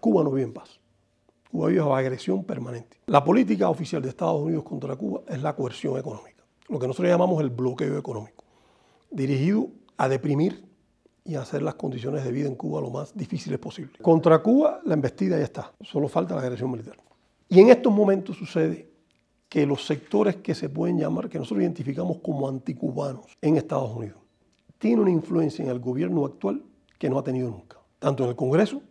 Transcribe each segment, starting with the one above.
Cuba no vive en paz. Cuba vive bajo agresión permanente. La política oficial de Estados Unidos contra Cuba es la coerción económica, lo que nosotros llamamos el bloqueo económico, dirigido a deprimir y a hacer las condiciones de vida en Cuba lo más difíciles posible. Contra Cuba la embestida ya está, solo falta la agresión militar. Y en estos momentos sucede que los sectores que se pueden llamar, que nosotros identificamos como anticubanos en Estados Unidos, tienen una influencia en el gobierno actual que no ha tenido nunca, tanto en el Congreso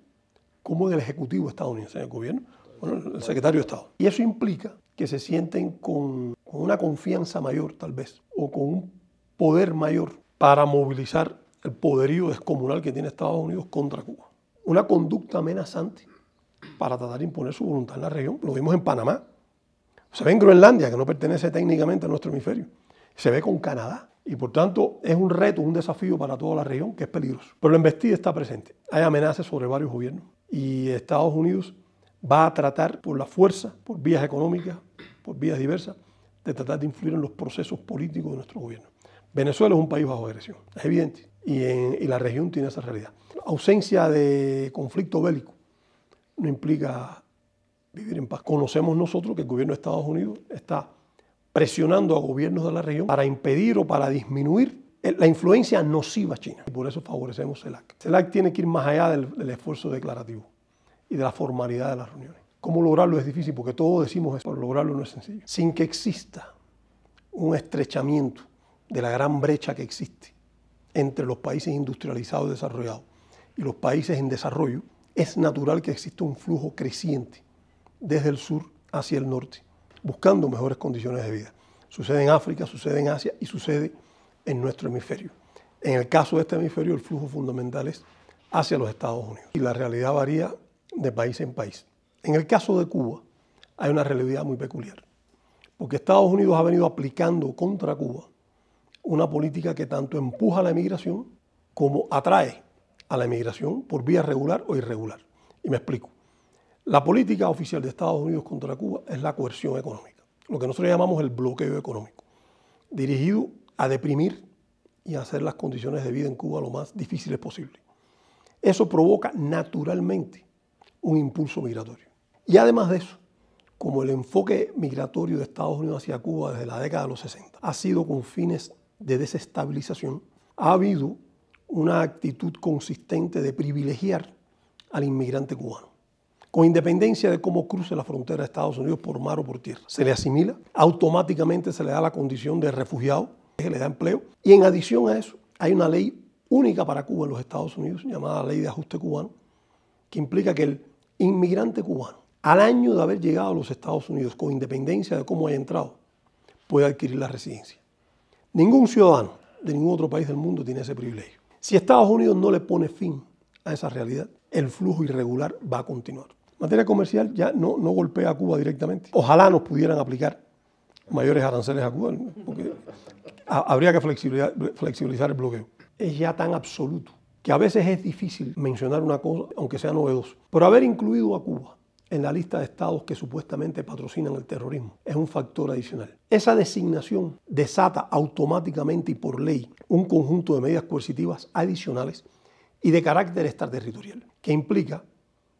como en el Ejecutivo estadounidense, en el gobierno, bueno, el secretario de Estado. Y eso implica que se sienten con una confianza mayor, tal vez, o con un poder mayor para movilizar el poderío descomunal que tiene Estados Unidos contra Cuba. Una conducta amenazante para tratar de imponer su voluntad en la región. Lo vimos en Panamá, se ve en Groenlandia, que no pertenece técnicamente a nuestro hemisferio, se ve con Canadá. Y por tanto es un reto, un desafío para toda la región que es peligroso. Pero la embestida está presente. Hay amenazas sobre varios gobiernos. Y Estados Unidos va a tratar por la fuerza, por vías económicas, por vías diversas, de tratar de influir en los procesos políticos de nuestro gobierno. Venezuela es un país bajo agresión, es evidente. Y la región tiene esa realidad. La ausencia de conflicto bélico no implica vivir en paz. Conocemos nosotros que el gobierno de Estados Unidos está presionando a gobiernos de la región para impedir o para disminuir la influencia nociva china. Y por eso favorecemos CELAC. CELAC tiene que ir más allá del esfuerzo declarativo y de la formalidad de las reuniones. ¿Cómo lograrlo? Es difícil porque todos decimos eso, pero lograrlo no es sencillo. Sin que exista un estrechamiento de la gran brecha que existe entre los países industrializados y desarrollados y los países en desarrollo, es natural que exista un flujo creciente desde el sur hacia el norte, buscando mejores condiciones de vida. Sucede en África, sucede en Asia y sucede en nuestro hemisferio. En el caso de este hemisferio, el flujo fundamental es hacia los Estados Unidos. Y la realidad varía de país en país. En el caso de Cuba, hay una realidad muy peculiar, porque Estados Unidos ha venido aplicando contra Cuba una política que tanto empuja a la emigración como atrae a la emigración por vía regular o irregular. Y me explico. La política oficial de Estados Unidos contra Cuba es la coerción económica, lo que nosotros llamamos el bloqueo económico, dirigido a deprimir y a hacer las condiciones de vida en Cuba lo más difíciles posible. Eso provoca naturalmente un impulso migratorio. Y además de eso, como el enfoque migratorio de Estados Unidos hacia Cuba desde la década de los 60 ha sido con fines de desestabilización, ha habido una actitud consistente de privilegiar al inmigrante cubano, con independencia de cómo cruce la frontera de Estados Unidos por mar o por tierra. Se le asimila, automáticamente se le da la condición de refugiado, se le da empleo, y en adición a eso hay una ley única para Cuba en los Estados Unidos, llamada Ley de Ajuste Cubano, que implica que el inmigrante cubano, al año de haber llegado a los Estados Unidos, con independencia de cómo haya entrado, puede adquirir la residencia. Ningún ciudadano de ningún otro país del mundo tiene ese privilegio. Si Estados Unidos no le pone fin a esa realidad, el flujo irregular va a continuar. En materia comercial ya no golpea a Cuba directamente. Ojalá nos pudieran aplicar mayores aranceles a Cuba, porque habría que flexibilizar el bloqueo. Es ya tan absoluto que a veces es difícil mencionar una cosa, aunque sea novedoso. Pero haber incluido a Cuba en la lista de estados que supuestamente patrocinan el terrorismo es un factor adicional. Esa designación desata automáticamente y por ley un conjunto de medidas coercitivas adicionales y de carácter extraterritorial, que implica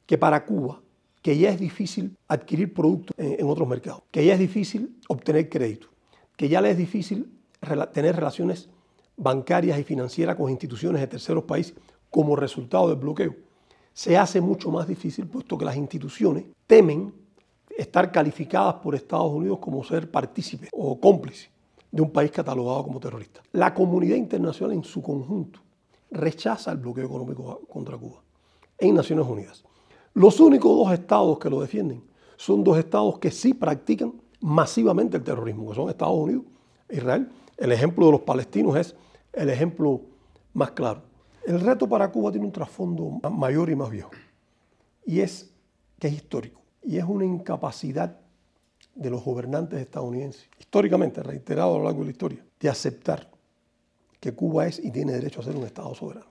que para Cuba, que ya es difícil adquirir productos en otros mercados, que ya es difícil obtener crédito, que ya le es difícil tener relaciones bancarias y financieras con instituciones de terceros países como resultado del bloqueo, se hace mucho más difícil, puesto que las instituciones temen estar calificadas por Estados Unidos como ser partícipes o cómplices de un país catalogado como terrorista. La comunidad internacional en su conjunto rechaza el bloqueo económico contra Cuba en Naciones Unidas. Los únicos dos estados que lo defienden son dos estados que sí practican masivamente el terrorismo, que son Estados Unidos e Israel. El ejemplo de los palestinos es el ejemplo más claro. El reto para Cuba tiene un trasfondo mayor y más viejo, y es que es histórico, y es una incapacidad de los gobernantes estadounidenses, históricamente reiterado a lo largo de la historia, de aceptar que Cuba es y tiene derecho a ser un estado soberano.